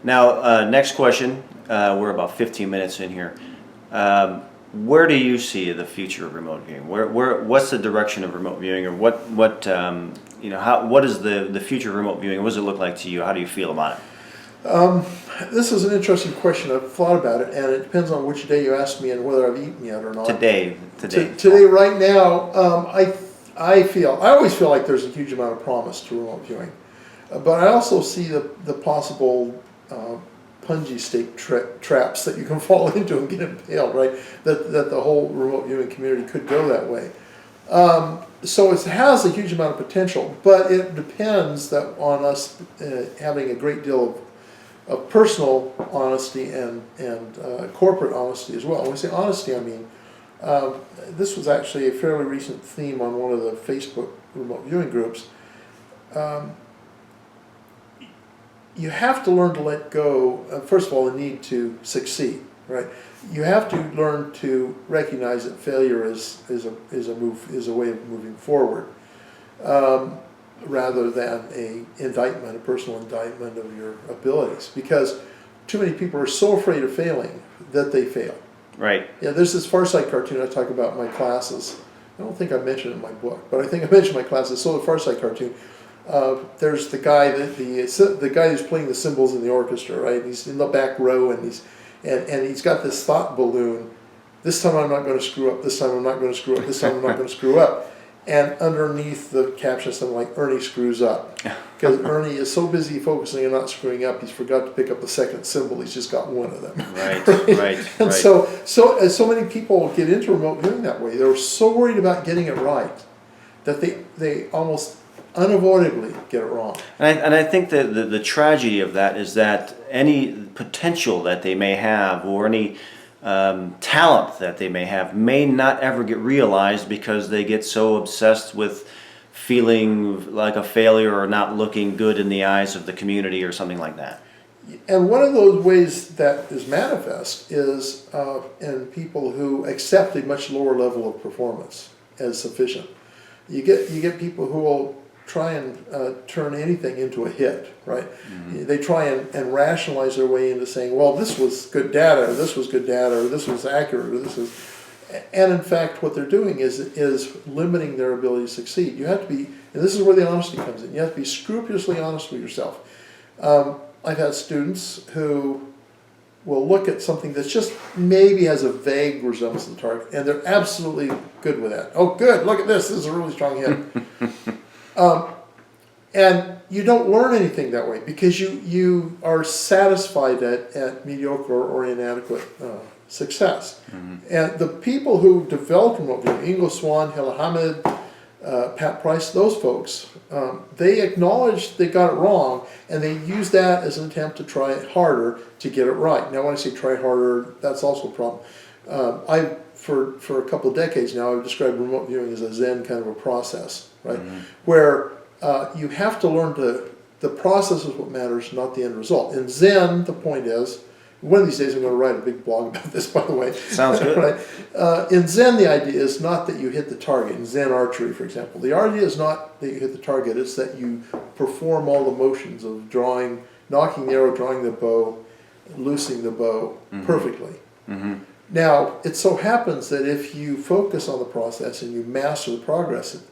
Now, next question. We're about 15 minutes in here. Where do you see the future of remote viewing? What's the direction of remote viewing, or what what is the future of remote viewing? What does it look like to you? How do you feel about it? This is an interesting question. I've thought about it, and it depends on which day you ask me and whether I've eaten yet or not. Today, right now, I always feel like there's a huge amount of promise to remote viewing, but I also see the possible punji stake traps that you can fall into and get impaled. Right, that the whole remote viewing community could go that way. So it has a huge amount of potential, but it depends on us having a great deal of personal honesty and corporate honesty as well. When we say honesty, I mean this was actually a fairly recent theme on one of the Facebook remote viewing groups. You have to learn to let go, first of all, the need to succeed, right? You have to learn to recognize that failure is a way of moving forward, rather than a personal indictment of your abilities. Because too many people are so afraid of failing that they fail. Right. Yeah, there's this Far Side cartoon I talk about in my classes. I don't think I mentioned it in my book, but I think I mentioned in my classes. So the Far Side cartoon. There's the guy the guy who's playing the cymbals in the orchestra, right? He's in the back row, and he's got this thought balloon. This time I'm not going to screw up. This time I'm not going to screw up. This time I'm not going to screw up. And underneath the caption, something like "Ernie screws up," because Ernie is so busy focusing on not screwing up, he's forgot to pick up the second cymbal. He's just got one of them. Right. And so many people get into remote viewing that way. They're so worried about getting it right that they almost unavoidably get it wrong. And I think that the tragedy of that is that any potential that they may have, or any talent that they may not ever get realized, because they get so obsessed with feeling like a failure or not looking good in the eyes of the community or something like that. And one of those ways that is manifest is in people who accept a much lower level of performance as sufficient. You get people who will try and turn anything into a hit, right? Mm-hmm. They try and rationalize their way into saying, well, this was good data, or this was good data, or this was accurate, or this is... And in fact, what they're doing is limiting their ability to succeed. You have to be, and this is where the honesty comes in, you have to be scrupulously honest with yourself. I've had students who will look at something that's just maybe has a vague resemblance to the target, and they're absolutely good with that. Oh, good, look at this is a really strong hit. And you don't learn anything that way, because you are satisfied at mediocre or inadequate success. Mm-hmm. And the people who developed remote viewing, Ingo Swann, Hilla Hamid, Pat Price, those folks, they acknowledged they got it wrong, and they used that as an attempt to try it harder to get it right. Now, when I say try harder, that's also a problem. For a couple of decades now, I've described remote viewing as a Zen kind of a process, right? Mm-hmm. Where you have to learn the process is what matters, not the end result. In Zen, the point is, one of these days I'm going to write a big blog about this, by the way. Sounds good. Right? In Zen, the idea is not that you hit the target. In Zen archery, for example, the idea is not that you hit the target, it's that you perform all the motions of drawing, knocking the arrow, drawing the bow, loosing the bow perfectly. Mm-hmm. Now, it so happens that if you focus on the process and you master the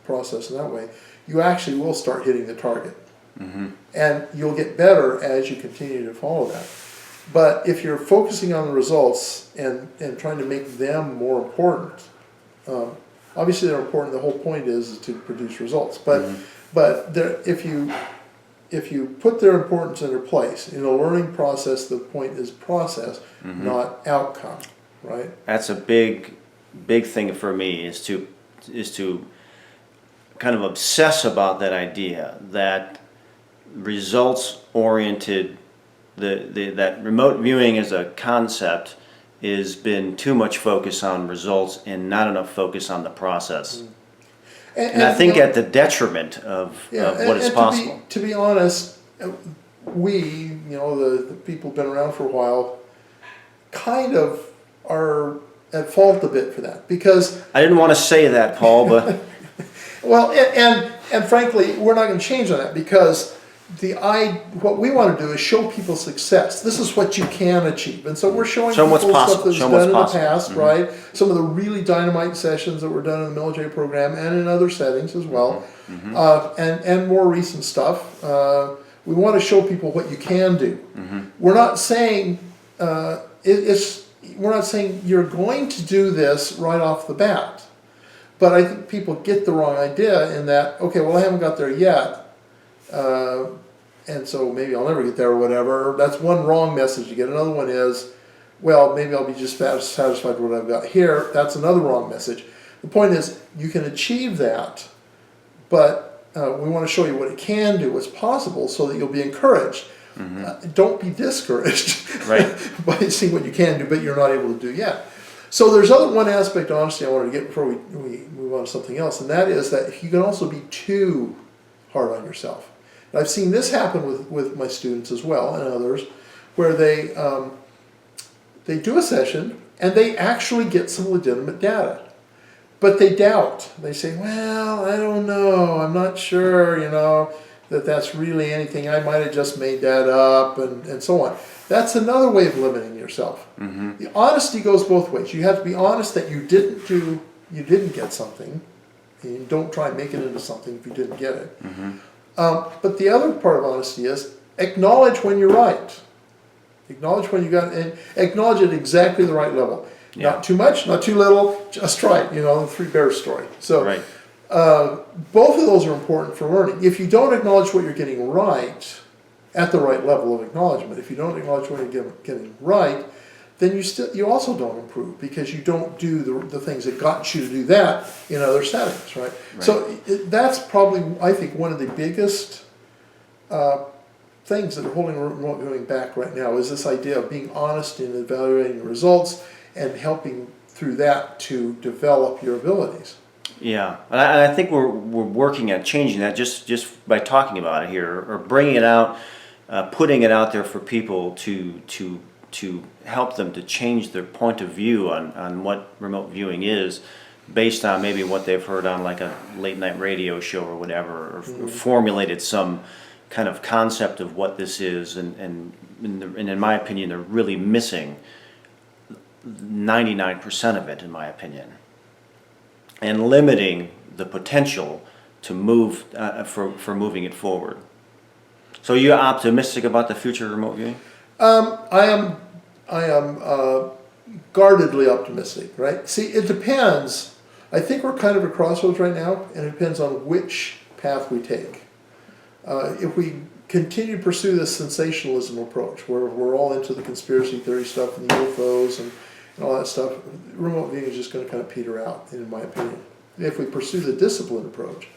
process in that way, you actually will start hitting the target. Mm-hmm. And you'll get better as you continue to follow that. But if you're focusing on the results and trying to make them more important, obviously they're important. The whole point is to produce results. But if you put their importance in their place in a learning process, the point is process, not outcome. Right. That's a big thing for me, is to kind of obsess about that idea that results oriented, that remote viewing as a concept has been too much focus on results and not enough focus on the process. And I think at the detriment of what is possible. To be honest, we, the people who've been around for a while, kind of are at fault a bit for that, because I didn't want to say that, Paul, but well, and frankly, we're not going to change on that, because what we want to do is show people success. This is what you can achieve, and so we're showing Show 'em people what's stuff possible. that's Show 'em done what's in the possible. past, right? Some of the really dynamite sessions that were done in the military program and in other settings as well, and more recent stuff. We want to show people what you can do. We're not saying we're not saying you're going to do this right off the bat, but I think people get the wrong idea in that, okay, well, I haven't got there yet, and so maybe I'll never get there or whatever. That's one wrong message you get. Another one is, well, maybe I'll be just satisfied with what I've got here. That's another wrong message. The point is, you can achieve that, but we want to show you what it can do, what's possible, so that you'll be encouraged. Don't be discouraged by seeing what you can do, but you're not able to do yet. So there's one aspect of honesty I wanted to get before we move on to something else, and that is that you can also be too hard on yourself. And I've seen this happen with my students as well, and others, where they do a session and they actually get some legitimate data. But they doubt. They say, well, I don't know, I'm not sure, that that's really anything. I might have just made that up, and so on. That's another way of limiting yourself. The honesty goes both ways. You have to be honest that you didn't get something, and don't try and make it into something if you didn't get it. But the other part of honesty is acknowledge when you're right. Acknowledge when you got it, and acknowledge it exactly the right level. Yeah. Not too much, not too little, just right, the Three Bears story. So Right. Both of those are important for learning. If you don't acknowledge what you're getting right, at the right level of acknowledgement, if you don't acknowledge what you're getting right, then you also don't improve, because you don't do the things that got you to do that in other settings, right? So that's probably, I think, one of the biggest things that are holding remote viewing back right now is this idea of being honest in evaluating the results and helping through that to develop your abilities. Yeah, and I think we're working at changing that just by talking about it here, or bringing it out, putting it out there for people to help them to change their point of view on what remote viewing is, based on maybe what they've heard on like a late night radio show or whatever, or formulated some kind of concept of what this is, and in my opinion, they're really missing 99% of it, in my opinion, and limiting the potential to move for moving it forward. So you're optimistic about the future of remote viewing? I am guardedly optimistic, right? See, it depends. I think we're kind of at crossroads right now, and it depends on which path we take. If we continue to pursue this sensationalism approach, where we're all into the conspiracy theory stuff and the UFOs and all that stuff, remote viewing is just going to kind of peter out, in my opinion. If we pursue the discipline approach,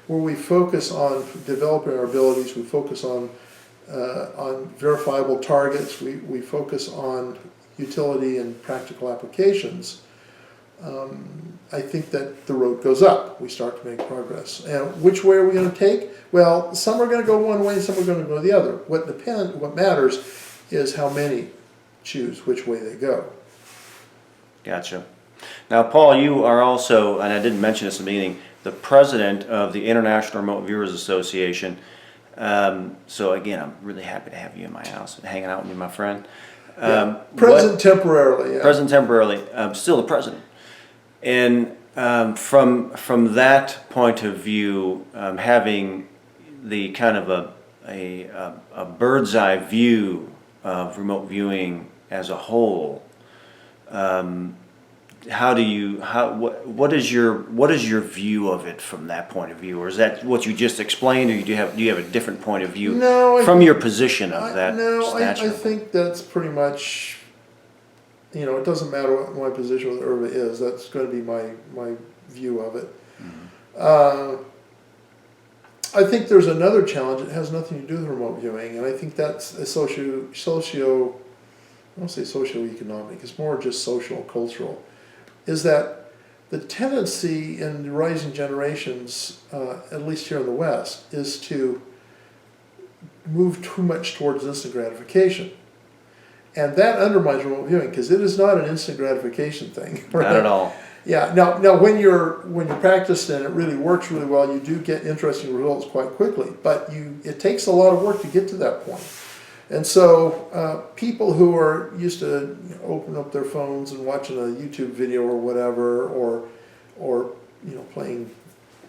where we focus on developing our abilities, we focus on verifiable targets, we focus on utility and practical applications, I think that the road goes up. We start to make progress. And which way are we going to take? Well, some are going to go one way, some are going to go the other. What matters is how many choose which way they go. Gotcha. Now, Paul, you are also, and I didn't mention this in the beginning, the president of the International Remote Viewers Association. So again, I'm really happy to have you in my house, hanging out with me, my friend. Present temporarily. Yeah. Present temporarily. Still the president. And from that point of view, having the kind of a bird's eye view of remote viewing as a whole, what is your view of it from that point of view, or is that what you just explained, or do you have a different point of view from your position of that stature? I think that's pretty much, it doesn't matter what my position with IRVA is. That's going to be my view of it. I think there's another challenge that has nothing to do with remote viewing, and I think that's a I won't say socioeconomic, it's more just social, cultural, is that the tendency in the rising generations, at least here in the West, is to move too much towards instant gratification. And that undermines remote viewing, because it is not an instant gratification thing. Right? Not at all. Yeah. Now when you practice and it really works really well, you do get interesting results quite quickly. But it takes a lot of work to get to that point. And so people who are used to open up their phones and watching a YouTube video or whatever, or playing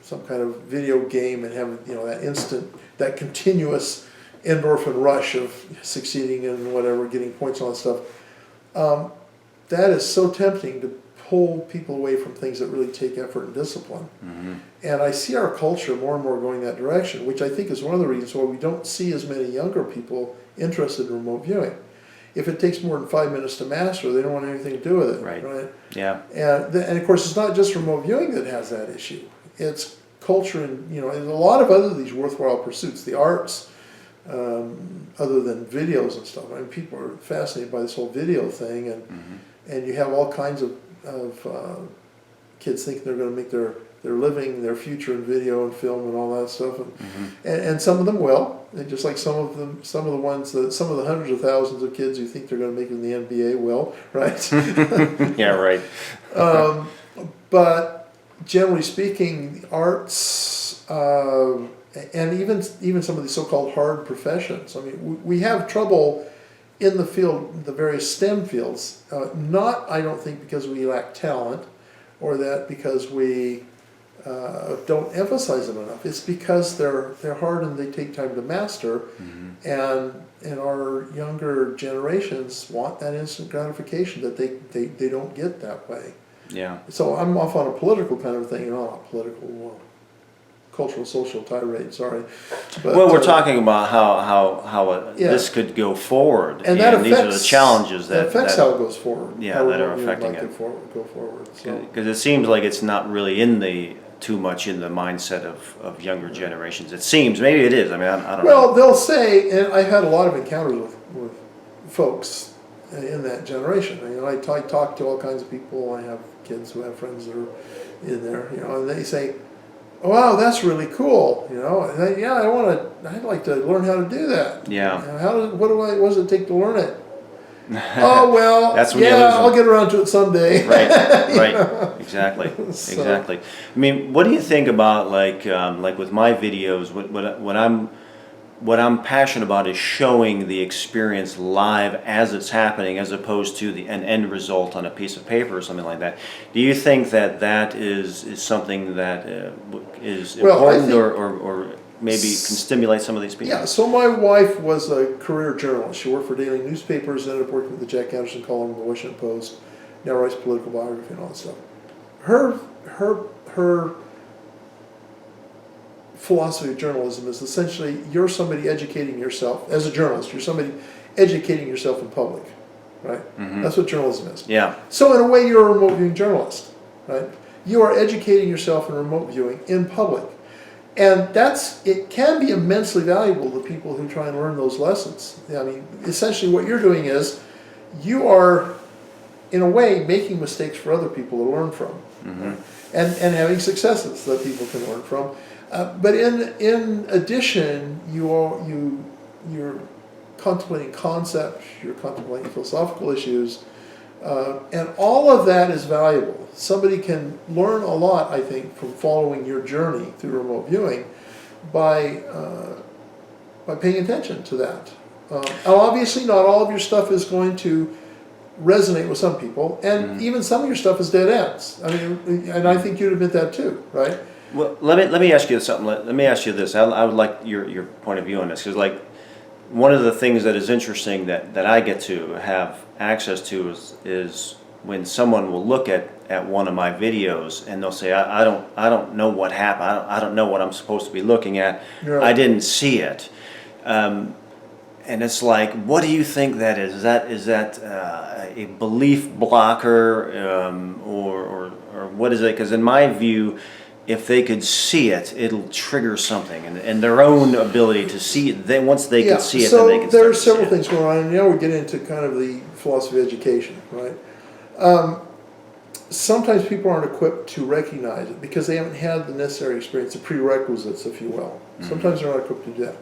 some kind of video game and having that instant, that continuous endorphin rush of succeeding in whatever, getting points and all that stuff, that is so tempting to pull people away from things that really take effort and discipline. Mm-hmm. And I see our culture more and more going that direction, which I think is one of the reasons why we don't see as many younger people interested in remote viewing. If it takes more than 5 minutes to master, they don't want anything to do with it. Right. Yeah. And of course, it's not just remote viewing that has that issue. It's culture and and a lot of other these worthwhile pursuits, the arts, other than videos and stuff. I mean, people are fascinated by this whole video thing, and and you have all kinds of kids thinking they're going to make their living, their future in video and film and all that stuff, and some of them will, and just like some of the ones that some of the hundreds of thousands of kids who think they're going to make it in the NBA will, right? Yeah, right. But generally speaking, the arts and even some of these so-called hard professions. I mean, we have trouble in the field, the various STEM fields. Not, I don't think, because we lack talent, or that because we don't emphasize them enough. It's because they're hard and they take time to master, and our younger generations want that instant gratification that they don't get that way. Yeah. So I'm off on a political kind of thing, not political, cultural, social tirade. Sorry. But, well, we're talking about how this could go forward, and that affects, these are the challenges that affects how it goes forward. Yeah, that are affecting it. Go forward. Because it seems like it's not really too much in the mindset of younger generations. It seems, maybe it is. I mean, I don't know. Well, they'll say, and I've had a lot of encounters with folks in that generation. I talk to all kinds of people. I have kids who have friends that are in there, and they say, "Wow, that's really cool," and I'd like to learn how to do that. Yeah. What does it take to learn it? Oh, well, that's when I'll get around to it someday. Right. Exactly. So. Exactly. I mean, what do you think about like with my videos? What I'm passionate about is showing the experience live as it's happening, as opposed to an end result on a piece of paper or something like that. Do you think that is something that is important, or maybe can stimulate some of these people? Yeah, so my wife was a career journalist. She worked for daily newspapers, ended up working with the Jack Anderson column in the Washington Post, now writes political biography and all that stuff. Her philosophy of journalism is essentially you're somebody educating yourself. As a journalist, you're somebody educating yourself in public, right? That's what journalism is. Yeah. So in a way, you're a remote viewing journalist, right? You are educating yourself in remote viewing in public. And it can be immensely valuable to people who try and learn those lessons. I mean, essentially what you're doing is you are, in a way, making mistakes for other people to learn from, and having successes that people can learn from. But in addition, you're contemplating concepts, you're contemplating philosophical issues, and all of that is valuable. Somebody can learn a lot, I think, from following your journey through remote viewing by paying attention to that. Obviously, not all of your stuff is going to resonate with some people, and even some of your stuff is dead ends. I mean, and I think you'd admit that too, right? Well, let me ask you something. Let me ask you this. I would like your point of view on this, because like one of the things that is interesting that I get to have access to is when someone will look at one of my videos and they'll say, I don't know what happened. I don't know what I'm supposed to be looking at. Right. I didn't see it. And it's like, what do you think that is? Is that a belief blocker, or what is it? Because in my view, if they could see it, it'll trigger something, and their own ability to see it. Once they can see it, then they can. So there are several things going on, and now we get into kind of the philosophy of education, right? Sometimes people aren't equipped to recognize it because they haven't had the necessary experience, the prerequisites, if you will. Sometimes they're not equipped to do that.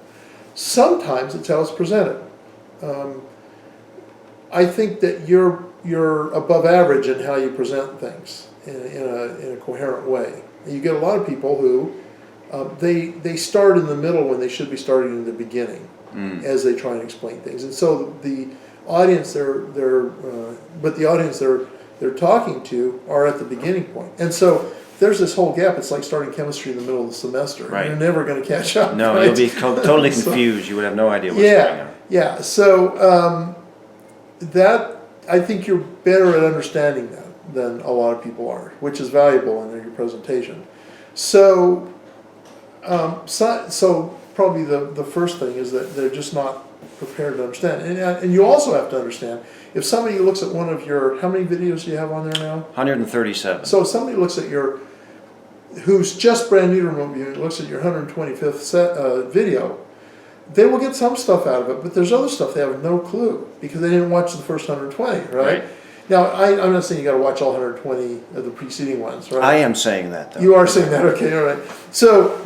Sometimes it's how it's presented. I think that you're above average in how you present things, in a coherent way. And you get a lot of people who they start in the middle when they should be starting in the beginning as they try and explain things. And so the audience they're talking to are at the beginning point. And so there's this whole gap. It's like starting chemistry in the middle of the semester. Right. You're never going to catch up. No, right? you'll be totally confused. You would have no idea what's going on. Yeah. So that, I think you're better at understanding that than a lot of people are, which is valuable in your presentation. So, so probably the first thing is that they're just not prepared to understand. And you also have to understand, if somebody looks at one of your, how many videos do you have on there now? 137. So if somebody looks at your, who's just brand new to remote viewing, looks at your 125th video, they will get some stuff out of it, but there's other stuff they have no clue because they didn't watch the first 120, right? Now, I'm not saying you got to watch all 120 of the preceding ones, right? I am saying that, though. You are saying that, okay, all right. So,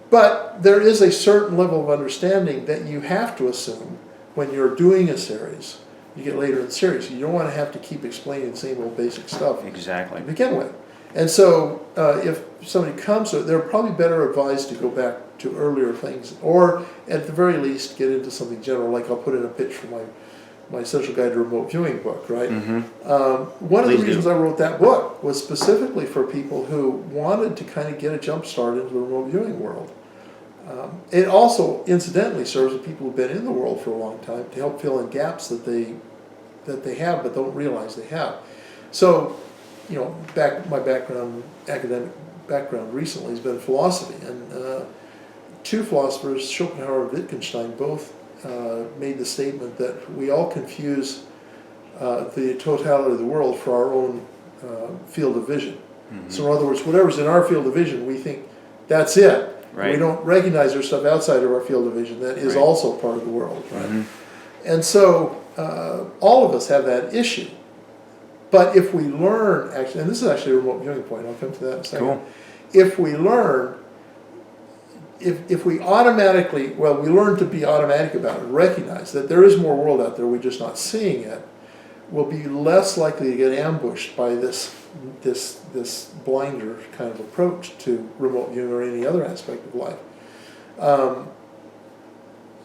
but there is a certain level of understanding that you have to assume when you're doing a series. You get later in the series, you don't want to have to keep explaining the same old basic stuff Exactly. to begin with. And so, if somebody comes to it, they're probably better advised to go back to earlier things, or at the very least, get into something general, like I'll put in a pitch for my Essential Guide to Remote Viewing book, right? One of the reasons I wrote that book was specifically for people who wanted to kind of get a jump start into the remote viewing world. It also, incidentally, serves the people who've been in the world for a long time to help fill in gaps that they have but don't realize they have. So, you know, my academic background recently has been philosophy, and two philosophers, Schopenhauer and Wittgenstein, both made the statement that we all confuse the totality of the world for our own field of vision. So in other words, whatever's in our field of vision, we think that's it. Right. We don't recognize there's stuff outside of our field of vision that is also part of the world. Right? And so all of us have that issue. But if we learn, actually, and this is actually a remote viewing point, I'll come to that in a second. Cool. If we learn, if we automatically, well, we learn to be automatic about it, recognize that there is more world out there, we're just not seeing it, we'll be less likely to get ambushed by this blinder kind of approach to remote viewing or any other aspect of life.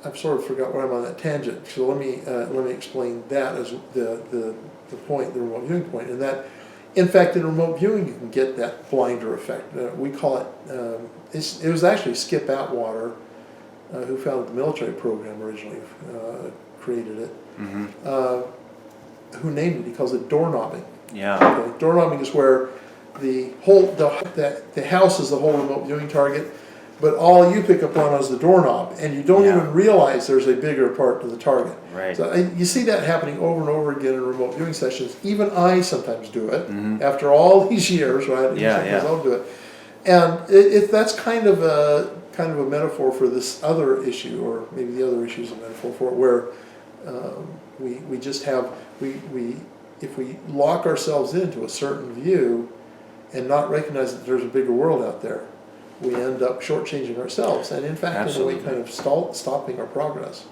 I've sort of forgot where I'm on that tangent, so let me explain that as the point, the remote viewing point, and that, in fact, in remote viewing you can get that blinder effect. We call it, it was actually Skip Atwater, who founded the military program originally, created it, who named it. He calls it door knobbing. Yeah. Okay. Door knobbing is where the house is the whole remote viewing target, but all you pick up on is the doorknob, and you don't even realize there's a bigger part to the target. Right. So you see that happening over and over again in remote viewing sessions. Even I sometimes do it after all these years, right? Yeah. I'll do it, and that's kind of a metaphor for this other issue, or maybe the other issue is a metaphor for it, where we just have if we lock ourselves into a certain view and not recognize that there's a bigger world out there, we end up shortchanging ourselves, and in fact, in a way, kind of stopping our progress.